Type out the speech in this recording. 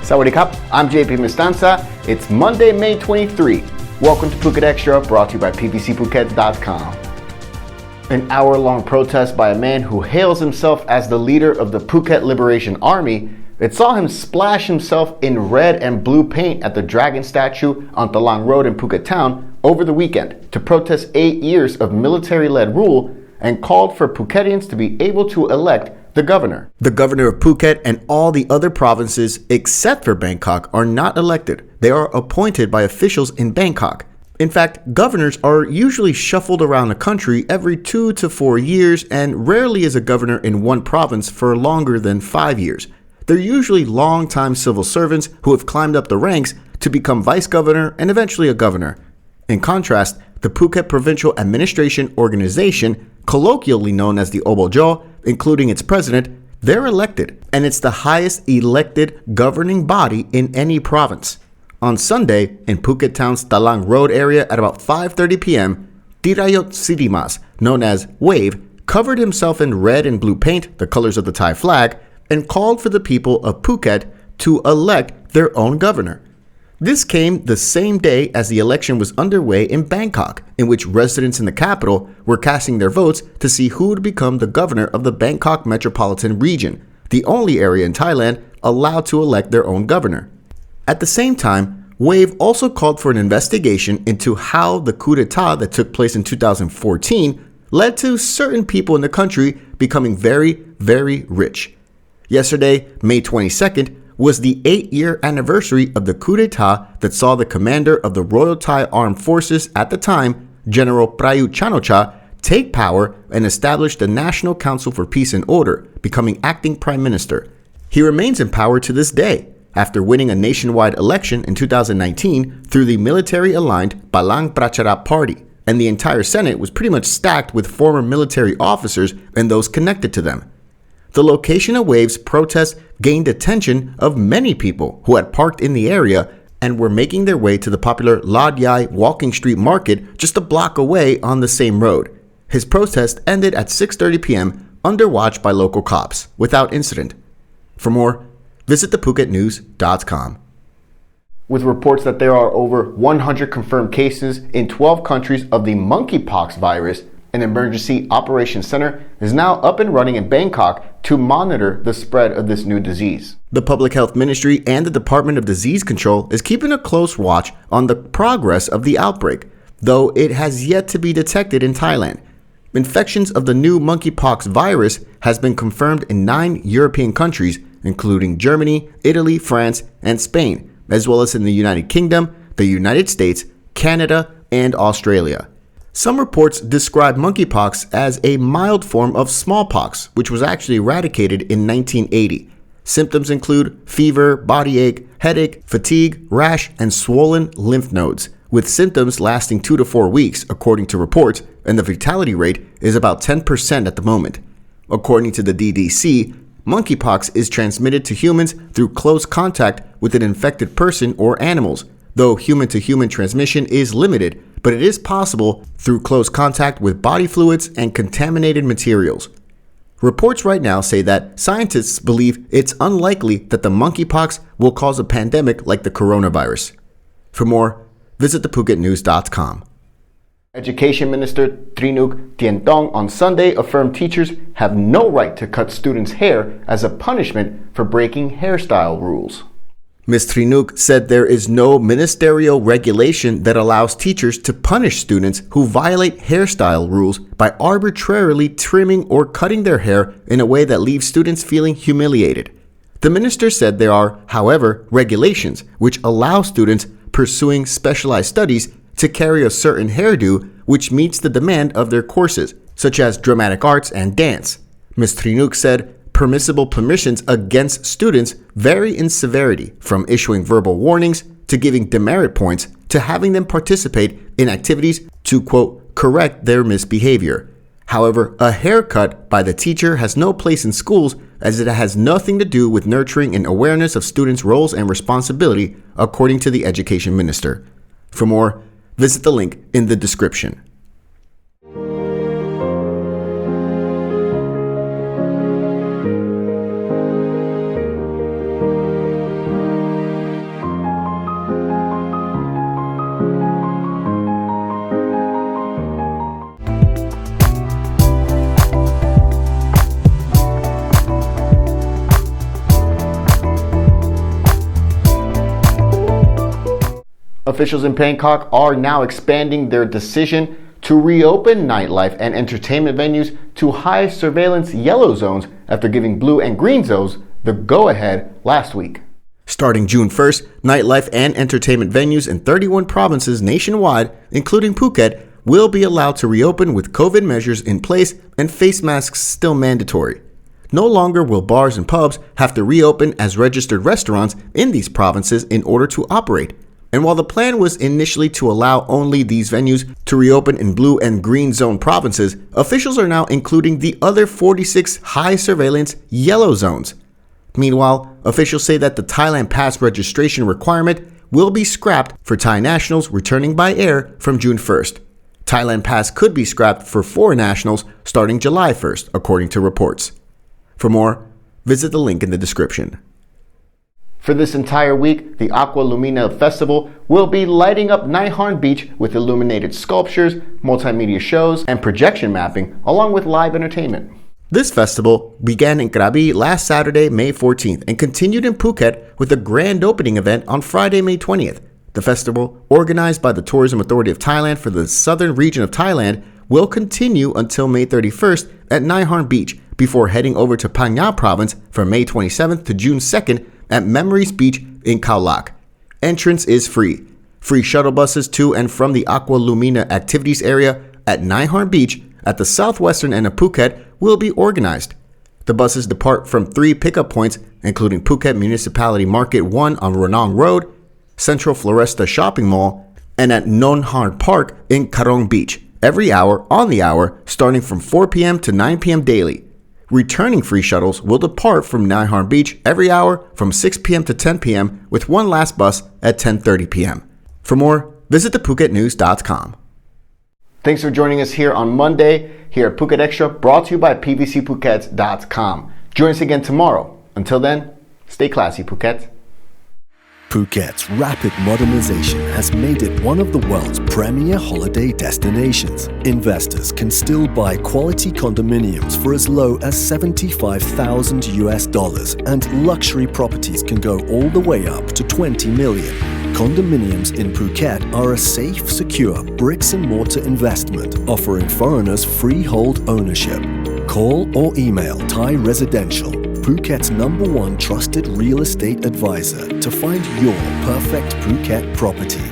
Sawadee Krap, I'm JP Mestanza. It's Monday, May 23. Welcome to Phuket Xtra, brought to you by PPCPhuket.com. An hour-long protest by a man who hails himself as the leader of the Phuket Liberation Army. It saw him splash himself in red and blue paint at the dragon statue on Talang Road in Phuket town over the weekend to protest 8 years of military-led rule and called for Phuketians to be able to elect the governor. The governor of Phuket and all the other provinces except for Bangkok are not elected. They are appointed by officials in Bangkok. In fact, governors are usually shuffled around the country every 2 to 4 years, and rarely is a governor in one province for longer than 5 years. They're usually long-time civil servants who have climbed up the ranks to become vice governor and eventually a governor. In contrast, the Phuket Provincial Administration Organization, colloquially known as the Obojo, including its president, they're elected, and it's the highest elected governing body in any province. On Sunday, in Phuket town's Talang Road area at about 5:30 p.m., Tirayot Sidimas, known as Wave, covered himself in red and blue paint, the colors of the Thai flag, and called for the people of Phuket to elect their own governor. This came the same day as the election was underway in Bangkok, in which residents in the capital were casting their votes to see who would become the governor of the Bangkok metropolitan region, the only area in Thailand allowed to elect their own governor. At the same time, Wave also called for an investigation into how the coup d'etat that took place in 2014 led to certain people in the country becoming very, very rich. Yesterday, May 22nd, was the 8-year anniversary of the coup d'etat that saw the commander of the Royal Thai Armed Forces at the time, General Prayut Chan-o-cha, take power and establish the National Council for Peace and Order, becoming acting prime minister. He remains in power to this day, after winning a nationwide election in 2019 through the military-aligned Palang Pracharat Party, and the entire Senate was pretty much stacked with former military officers and those connected to them. The location of Wave's protests gained attention of many people who had parked in the area and were making their way to the popular Lad Yai Walking Street Market just a block away on the same road. His protest ended at 6:30 p.m. under watch by local cops, without incident. For more, visit thephuketnews.com. With reports that there are over 100 confirmed cases in 12 countries of the Monkeypox virus, an emergency operations center is now up and running in Bangkok to monitor the spread of this new disease. The Public Health Ministry and the Department of Disease Control is keeping a close watch on the progress of the outbreak, though it has yet to be detected in Thailand. Infections of the new monkeypox virus has been confirmed in 9 European countries, including Germany, Italy, France, and Spain, as well as in the United Kingdom, the United States, Canada, and Australia. Some reports describe monkeypox as a mild form of smallpox, which was actually eradicated in 1980. Symptoms include fever, body ache, headache, fatigue, rash, and swollen lymph nodes, with symptoms lasting 2 to 4 weeks, according to reports, and the fatality rate is about 10% at the moment. According to the DDC, monkeypox is transmitted to humans through close contact with an infected person or animals, though human-to-human transmission is limited, but it is possible through close contact with body fluids and contaminated materials. Reports right now say that scientists believe it's unlikely that the monkeypox will cause a pandemic like the coronavirus. For more, visit thephuketnews.com. Education Minister Trinuk Tientong on Sunday affirmed teachers have no right to cut students' hair as a punishment for breaking hairstyle rules. Ms. Trinuk said there is no ministerial regulation that allows teachers to punish students who violate hairstyle rules by arbitrarily trimming or cutting their hair in a way that leaves students feeling humiliated. The minister said there are, however, regulations which allow students pursuing specialized studies to carry a certain hairdo which meets the demand of their courses, such as dramatic arts and dance. Ms. Trinuk said permissible permissions against students vary in severity, from issuing verbal warnings to giving demerit points to having them participate in activities to, quote, correct their misbehavior. However, a haircut by the teacher has no place in schools, as it has nothing to do with nurturing an awareness of students' roles and responsibility, according to the education minister. For more, visit the link in the description. Officials in Bangkok are now expanding their decision to reopen nightlife and entertainment venues to high surveillance yellow zones after giving blue and green zones the go-ahead last week. Starting June 1st, nightlife and entertainment venues in 31 provinces nationwide, including Phuket, will be allowed to reopen with COVID measures in place and face masks still mandatory. No longer will bars and pubs have to reopen as registered restaurants in these provinces in order to operate. And while the plan was initially to allow only these venues to reopen in blue and green zone provinces, officials are now including the other 46 high surveillance yellow zones. Meanwhile, officials say that the Thailand Pass registration requirement will be scrapped for Thai nationals returning by air from June 1st. Thailand Pass could be scrapped for foreign nationals starting July 1st, according to reports. For more, visit the link in the description. For this entire week, the Aqua Lumina Festival will be lighting up Nai Harn Beach with illuminated sculptures, multimedia shows, and projection mapping, along with live entertainment. This festival began in Krabi last Saturday, May 14th, and continued in Phuket with a grand opening event on Friday, May 20th. The festival, organized by the Tourism Authority of Thailand for the southern region of Thailand, will continue until May 31st at Nai Harn Beach, before heading over to Phang Nga Province from May 27th to June 2nd at Memories Beach in Khao Lak. Entrance is free. Free shuttle buses to and from the Aqua Lumina activities area at Nai Harn Beach at the southwestern end of Phuket will be organized. The buses depart from 3 pickup points, including Phuket Municipality Market 1 on Ranong Road, Central Floresta Shopping Mall, and at Non Harn Park in Karong Beach, every hour on the hour starting from 4 p.m. to 9 p.m. daily. Returning free shuttles will depart from Nai Harn Beach every hour from 6 p.m. to 10 p.m. with one last bus at 10:30 p.m. For more, visit thephuket.news.com. Thanks for joining us here on Monday here at Phuket Extra, brought to you by pvcphuket.com. Join us again tomorrow. Until then, stay classy, Phuket. Phuket's rapid modernization has made it one of the world's premier holiday destinations. Investors can still buy quality condominiums for as low as $75,000 and luxury properties can go all the way up to 20 million. Condominiums in Phuket are a safe, secure bricks and mortar investment offering foreigners freehold ownership. Call or email Thai Residential, Phuket's #1 trusted real estate advisor, to find your perfect Phuket property.